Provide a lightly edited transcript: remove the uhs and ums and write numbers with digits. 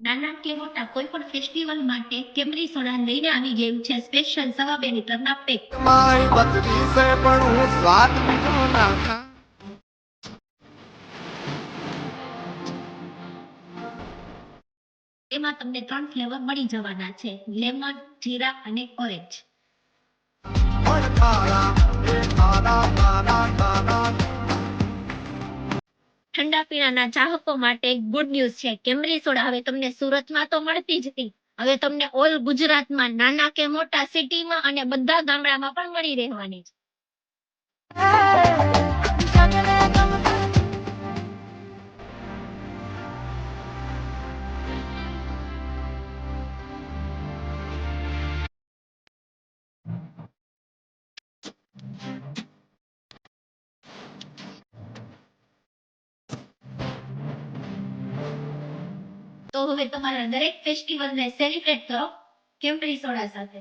નાના કે મોટા કોઈ પણ ફેસ્ટિવલ માટે કેમરી સોડા લઈને આવી ગયું છે સ્પેશિયલ 2.5 લીટરના પેક. મારી બત્તી સે પણ હું સ્વાદ બીજો નાખા. તેમાં તમને 3 ફ્લેવર મળી જવાના છે, લેમન, જીરા અને ઓરેન્જ. ઠંડા પીણાના ચાહકો માટે ગુડ ન્યૂઝ છે. કેમરી સોડા હવે તમને સુરતમાં તો મળતી જ હતી, હવે તમને ઓલ ગુજરાતમાં નાના કે મોટા સિટીમાં અને બધા ગામડામાં પણ મળી રહેવાની છે. તો હવે તમારા દરેક ફેસ્ટિવલને સેલિબ્રેટ કરો કેમરી સોડા સાથે.